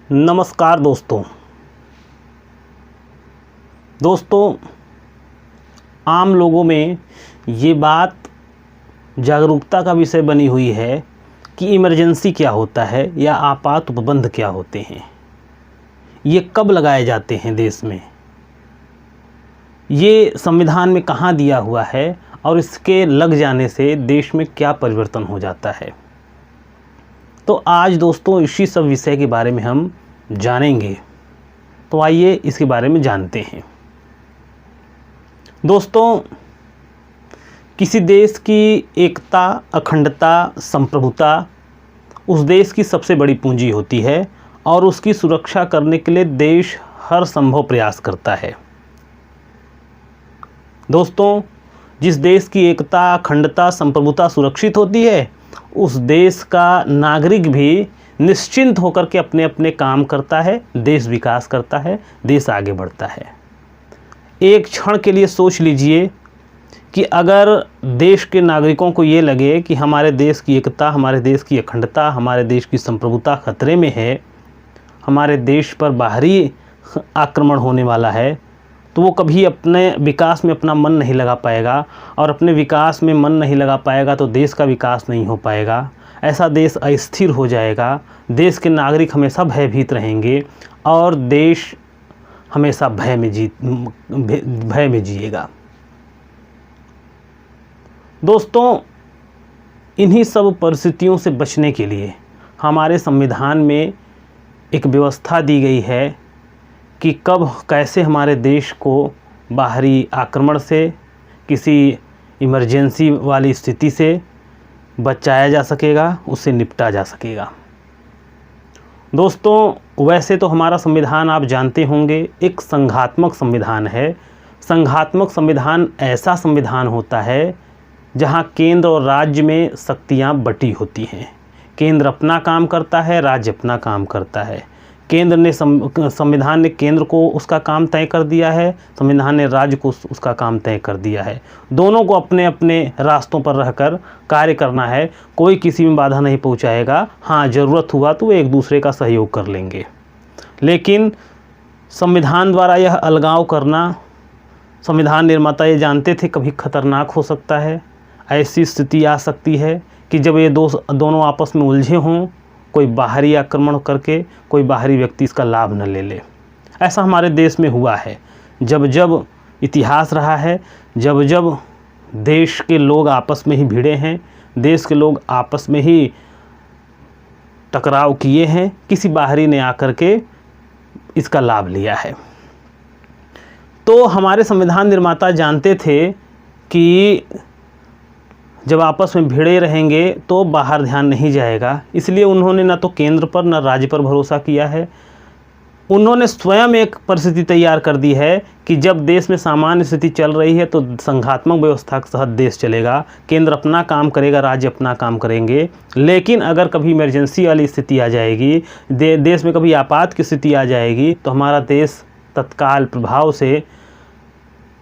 नमस्कार दोस्तों, आम लोगों में ये बात जागरूकता का विषय बनी हुई है कि इमरजेंसी क्या होता है या आपात उपबंध क्या होते हैं, ये कब लगाए जाते हैं देश में, ये संविधान में कहाँ दिया हुआ है और इसके लग जाने से देश में क्या परिवर्तन हो जाता है। तो आज दोस्तों इसी सब विषय के बारे में हम जानेंगे। तो आइए इसके बारे में जानते हैं। दोस्तों, किसी देश की एकता, अखंडता, संप्रभुता उस देश की सबसे बड़ी पूंजी होती है और उसकी सुरक्षा करने के लिए देश हर संभव प्रयास करता है। दोस्तों, जिस देश की एकता, अखंडता, संप्रभुता सुरक्षित होती है उस देश का नागरिक भी निश्चिंत होकर के अपने अपने काम करता है, देश विकास करता है, देश आगे बढ़ता है। एक क्षण के लिए सोच लीजिए कि अगर देश के नागरिकों को ये लगे कि हमारे देश की एकता, हमारे देश की अखंडता, हमारे देश की संप्रभुता खतरे में है, हमारे देश पर बाहरी आक्रमण होने वाला है, तो वो कभी अपने विकास में अपना मन नहीं लगा पाएगा और अपने विकास में मन नहीं लगा पाएगा तो देश का विकास नहीं हो पाएगा। ऐसा देश अस्थिर हो जाएगा, देश के नागरिक हमेशा भयभीत रहेंगे और देश हमेशा भय में जिएगा। दोस्तों, इन्हीं सब परिस्थितियों से बचने के लिए हमारे संविधान में एक व्यवस्था दी गई है कि कब कैसे हमारे देश को बाहरी आक्रमण से, किसी इमरजेंसी वाली स्थिति से बचाया जा सकेगा, उससे निपटा जा सकेगा। दोस्तों, वैसे तो हमारा संविधान आप जानते होंगे एक संघात्मक संविधान है। संघात्मक संविधान ऐसा संविधान होता है जहां केंद्र और राज्य में शक्तियां बटी होती हैं। केंद्र अपना काम करता है, राज्य अपना काम करता है। केंद्र ने संविधान ने केंद्र को उसका काम तय कर दिया है, संविधान ने राज्य को उसका काम तय कर दिया है। दोनों को अपने अपने रास्तों पर रहकर कार्य करना है, कोई किसी में बाधा नहीं पहुंचाएगा। हाँ, ज़रूरत हुआ तो एक दूसरे का सहयोग कर लेंगे, लेकिन संविधान द्वारा यह अलगाव करना, संविधान निर्माता ये जानते थे कभी खतरनाक हो सकता है। ऐसी स्थिति आ सकती है कि जब ये दोनों आपस में उलझे हों, कोई बाहरी आक्रमण करके कोई बाहरी व्यक्ति इसका लाभ न ले ले। ऐसा हमारे देश में हुआ है। जब जब इतिहास रहा है, जब जब देश के लोग आपस में ही भिड़े हैं, देश के लोग आपस में ही टकराव किए हैं, किसी बाहरी ने आकर के इसका लाभ लिया है। तो हमारे संविधान निर्माता जानते थे कि जब आपस में भिड़े रहेंगे तो बाहर ध्यान नहीं जाएगा, इसलिए उन्होंने न तो केंद्र पर न राज्य पर भरोसा किया है। उन्होंने स्वयं एक परिस्थिति तैयार कर दी है कि जब देश में सामान्य स्थिति चल रही है तो संघात्मक व्यवस्था के तहत देश चलेगा, केंद्र अपना काम करेगा, राज्य अपना काम करेंगे। लेकिन अगर कभी इमरजेंसी वाली स्थिति आ जाएगी, देश में कभी आपात की स्थिति आ जाएगी, तो हमारा देश तत्काल प्रभाव से,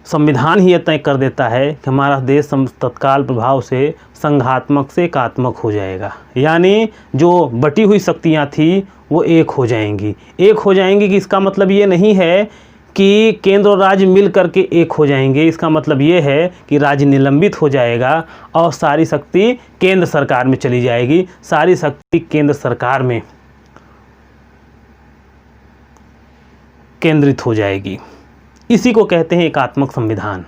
संविधान ही यह तय कर देता है कि हमारा देश तत्काल प्रभाव से संघात्मक से एकात्मक हो जाएगा। यानी जो बटी हुई शक्तियाँ थी वो एक हो जाएंगी। एक हो जाएंगी कि इसका मतलब ये नहीं है कि केंद्र और राज्य मिल करके एक हो जाएंगे। इसका मतलब ये है कि राज्य निलंबित हो जाएगा और सारी शक्ति केंद्र सरकार में चली जाएगी, सारी शक्ति केंद्र सरकार में केंद्रित हो जाएगी। इसी को कहते हैं एकात्मक संविधान।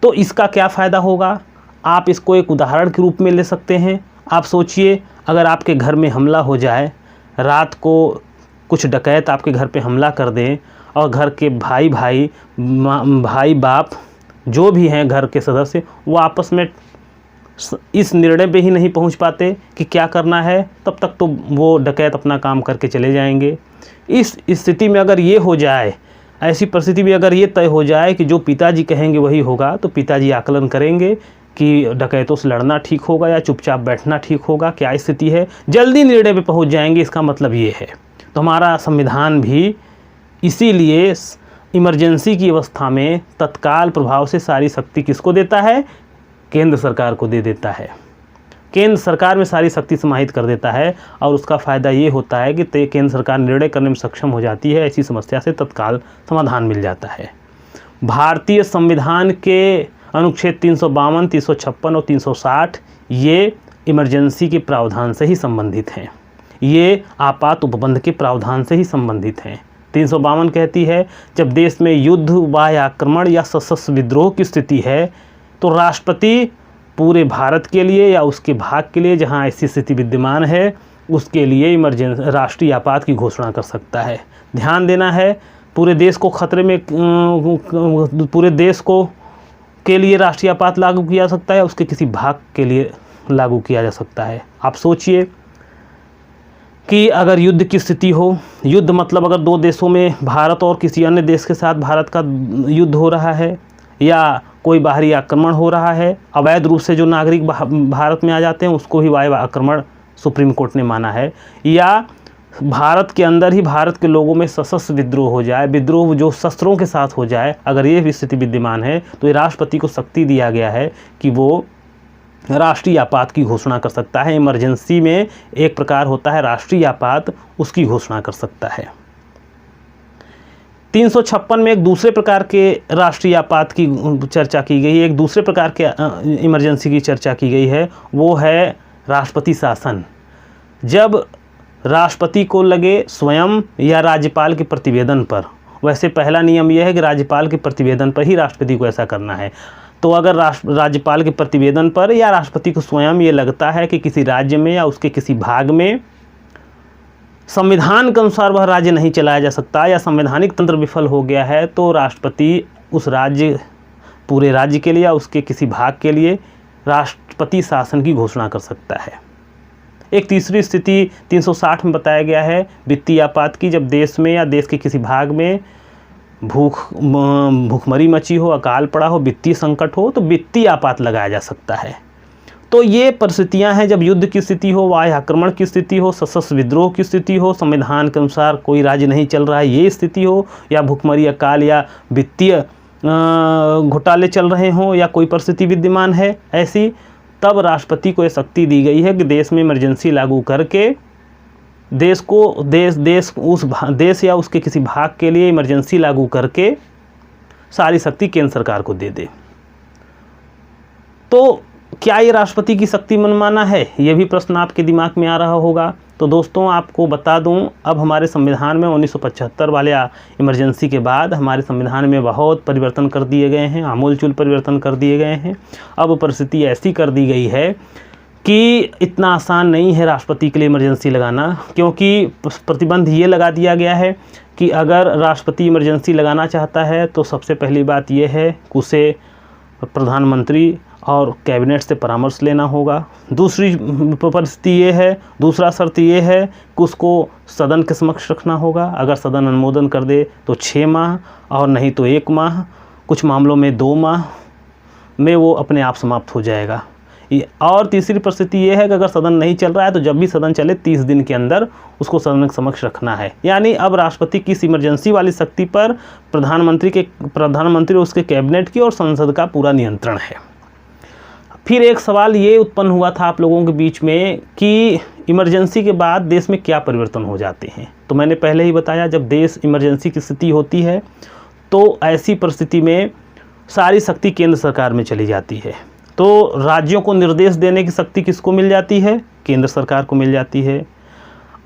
तो इसका क्या फ़ायदा होगा, आप इसको एक उदाहरण के रूप में ले सकते हैं। आप सोचिए, अगर आपके घर में हमला हो जाए, रात को कुछ डकैत आपके घर पे हमला कर दें और घर के भाई बाप जो भी हैं घर के सदस्य, वो आपस में इस निर्णय पे ही नहीं पहुंच पाते कि क्या करना है, तब तक तो वो डकैत अपना काम करके चले जाएंगे। इस स्थिति में अगर ये हो जाए, ऐसी परिस्थिति में अगर ये तय हो जाए कि जो पिताजी कहेंगे वही होगा, तो पिताजी आकलन करेंगे कि डकैतों से लड़ना ठीक होगा या चुपचाप बैठना ठीक होगा, क्या स्थिति है, जल्दी निर्णय पे पहुंच जाएंगे। इसका मतलब ये है। तो हमारा संविधान भी इसीलिए इमरजेंसी की अवस्था में तत्काल प्रभाव से सारी शक्ति किसको देता है, केंद्र सरकार को दे देता है। केंद्र सरकार में सारी शक्ति समाहित कर देता है और उसका फ़ायदा ये होता है कि केंद्र सरकार निर्णय करने में सक्षम हो जाती है। ऐसी समस्या से तत्काल समाधान मिल जाता है। भारतीय संविधान के अनुच्छेद 352, 356 और 360 ये इमरजेंसी के प्रावधान से ही संबंधित हैं। ये आपात उपबंध के प्रावधान से ही संबंधित हैं। 352 कहती है जब देश में युद्ध, बाह्य आक्रमण या सशस्त्र विद्रोह की स्थिति है तो राष्ट्रपति पूरे भारत के लिए या उसके भाग के लिए जहां ऐसी स्थिति विद्यमान है उसके लिए इमरजेंसी राष्ट्रीय आपात की घोषणा कर सकता है। ध्यान देना है, पूरे देश को खतरे में, पूरे देश को के लिए राष्ट्रीय आपात लागू किया जा सकता है, उसके किसी भाग के लिए लागू किया जा सकता है। आप सोचिए कि अगर युद्ध की स्थिति हो, युद्ध मतलब अगर दो देशों में भारत और किसी अन्य देश के साथ भारत का युद्ध हो रहा है या कोई बाहरी आक्रमण हो रहा है, अवैध रूप से जो नागरिक भारत में आ जाते हैं उसको ही वायु आक्रमण सुप्रीम कोर्ट ने माना है, या भारत के अंदर ही भारत के लोगों में सशस्त्र विद्रोह हो जाए, विद्रोह जो शस्त्रों के साथ हो जाए, अगर ये स्थिति विद्यमान है तो ये राष्ट्रपति को शक्ति दिया गया है कि वो राष्ट्रीय आपात की घोषणा कर सकता है। इमरजेंसी में एक प्रकार होता है राष्ट्रीय आपात, उसकी घोषणा कर सकता है। 356 में एक दूसरे प्रकार के राष्ट्रीय आपात की चर्चा की गई है, एक दूसरे प्रकार के इमरजेंसी की चर्चा की गई है, वो है राष्ट्रपति शासन। जब राष्ट्रपति को लगे स्वयं या राज्यपाल के प्रतिवेदन पर, वैसे पहला नियम यह है कि राज्यपाल के प्रतिवेदन पर ही राष्ट्रपति को ऐसा करना है, तो अगर राज्यपाल के प्रतिवेदन पर या राष्ट्रपति को स्वयं ये लगता है कि किसी राज्य में या उसके किसी भाग में संविधान के अनुसार वह राज्य नहीं चलाया जा सकता या संवैधानिक तंत्र विफल हो गया है, तो राष्ट्रपति उस राज्य, पूरे राज्य के लिए या उसके किसी भाग के लिए राष्ट्रपति शासन की घोषणा कर सकता है। एक तीसरी स्थिति 360 में बताया गया है वित्तीय आपात की, जब देश में या देश के किसी भाग में भूखमरी मची हो, अकाल पड़ा हो, वित्तीय संकट हो, तो वित्तीय आपात लगाया जा सकता है। तो ये परिस्थितियां हैं जब युद्ध की स्थिति हो, वायु आक्रमण की स्थिति हो, सशस्त्र विद्रोह की स्थिति हो, संविधान के अनुसार कोई राज्य नहीं चल रहा है ये स्थिति हो, या भूखमरी, अकाल या वित्तीय घोटाले चल रहे हों, या कोई परिस्थिति विद्यमान है ऐसी, तब राष्ट्रपति को यह शक्ति दी गई है कि देश में इमरजेंसी लागू करके देश को देश या उसके किसी भाग के लिए इमरजेंसी लागू करके सारी शक्ति केंद्र सरकार को दे दे। तो क्या ये राष्ट्रपति की शक्ति मनमाना है, ये भी प्रश्न आपके दिमाग में आ रहा होगा। तो दोस्तों आपको बता दूं, अब हमारे संविधान में 1975 वाले इमरजेंसी के बाद हमारे संविधान में बहुत परिवर्तन कर दिए गए हैं, आमूलचूल परिवर्तन कर दिए गए हैं। अब परिस्थिति ऐसी कर दी गई है कि इतना आसान नहीं है राष्ट्रपति के लिए इमरजेंसी लगाना, क्योंकि प्रतिबंध ये लगा दिया गया है कि अगर राष्ट्रपति इमरजेंसी लगाना चाहता है तो सबसे पहली बात यह है कि उसे प्रधानमंत्री और कैबिनेट से परामर्श लेना होगा। दूसरी परिस्थिति ये है, दूसरा शर्त ये है कि उसको सदन के समक्ष रखना होगा। अगर सदन अनुमोदन कर दे तो 6 माह और नहीं तो 1 माह, कुछ मामलों में 2 माह में वो अपने आप समाप्त हो जाएगा। और तीसरी परिस्थिति ये है कि अगर सदन नहीं चल रहा है तो जब भी सदन चले 30 दिन के अंदर उसको सदन के समक्ष रखना है। यानी अब राष्ट्रपति की इस इमरजेंसी वाली शक्ति पर प्रधानमंत्री और उसके कैबिनेट की और संसद का पूरा नियंत्रण है। फिर एक सवाल ये उत्पन्न हुआ था आप लोगों के बीच में कि इमरजेंसी के बाद देश में क्या परिवर्तन हो जाते हैं। तो मैंने पहले ही बताया, जब देश इमरजेंसी की स्थिति होती है तो ऐसी परिस्थिति में सारी शक्ति केंद्र सरकार में चली जाती है। तो राज्यों को निर्देश देने की शक्ति किसको मिल जाती है? केंद्र सरकार को मिल जाती है।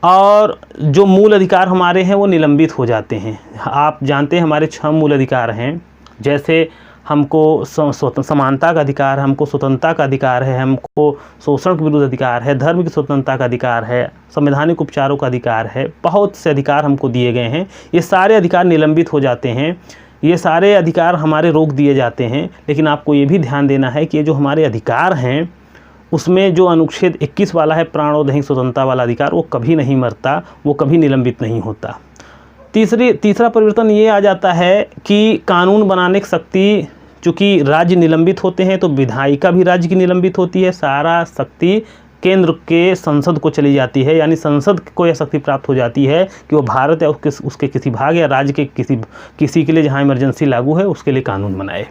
और जो मूल अधिकार हमारे हैं वो निलंबित हो जाते हैं। आप जानते हैं हमारे 6 मूल अधिकार हैं, जैसे हमको समानता का अधिकार है, हमको स्वतंत्रता का अधिकार है, हमको शोषण के विरुद्ध अधिकार है, धर्म की स्वतंत्रता का अधिकार है, संवैधानिक उपचारों का अधिकार है, बहुत से अधिकार हमको दिए गए हैं। ये सारे अधिकार निलंबित हो जाते हैं, ये सारे अधिकार हमारे रोक दिए जाते हैं। लेकिन आपको ये भी ध्यान देना है कि ये जो हमारे अधिकार हैं उसमें जो अनुच्छेद 21 वाला है प्राण और दैहिक स्वतंत्रता वाला अधिकार, वो कभी नहीं मरता, वो कभी निलंबित नहीं होता। तीसरा परिवर्तन ये आ जाता है कि कानून बनाने की शक्ति, चूँकि राज्य निलंबित होते हैं तो विधायिका भी राज्य की निलंबित होती है, सारा शक्ति केंद्र के संसद को चली जाती है। यानी संसद को यह शक्ति प्राप्त हो जाती है कि वो भारत या उसके किसी भाग या राज्य के किसी के लिए जहाँ इमरजेंसी लागू है उसके लिए कानून बनाए।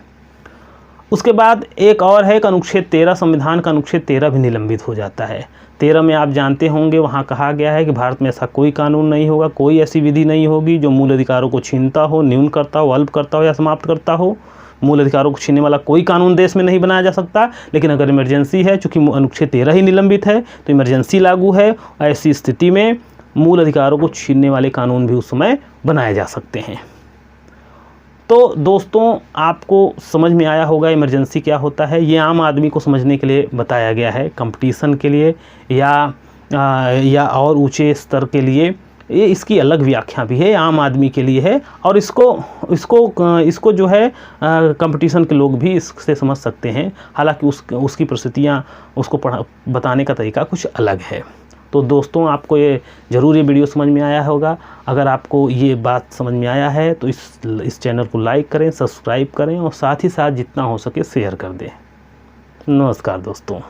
उसके बाद एक और है कि अनुच्छेद 13, संविधान का अनुच्छेद 13 भी निलंबित हो जाता है। 13 में आप जानते होंगे, वहाँ कहा गया है कि भारत में ऐसा कोई कानून नहीं होगा, कोई ऐसी विधि नहीं होगी जो मूल अधिकारों को छीनता हो, न्यून करता हो, अल्प करता हो या समाप्त करता हो। मूल अधिकारों को छीनने वाला कोई कानून देश में नहीं बनाया जा सकता। लेकिन अगर इमरजेंसी है, चूँकि अनुच्छेद 13 ही निलंबित है तो इमरजेंसी लागू है। ऐसी स्थिति में मूल अधिकारों को छीनने वाले कानून भी उस समय बनाए जा सकते हैं। तो दोस्तों, आपको समझ में आया होगा इमरजेंसी क्या होता है। ये आम आदमी को समझने के लिए बताया गया है, कंपटीशन के लिए या और ऊंचे स्तर के लिए। ये इसकी अलग व्याख्या भी है, आम आदमी के लिए है, और इसको जो है कंपटीशन के लोग भी इससे समझ सकते हैं। हालांकि उसकी परिस्थितियाँ, उसको बताने का तरीका कुछ अलग है। तो दोस्तों, आपको ये ज़रूर ये वीडियो समझ में आया होगा। अगर आपको ये बात समझ में आया है तो इस चैनल को लाइक करें, सब्सक्राइब करें और साथ ही साथ जितना हो सके शेयर कर दें। नमस्कार दोस्तों।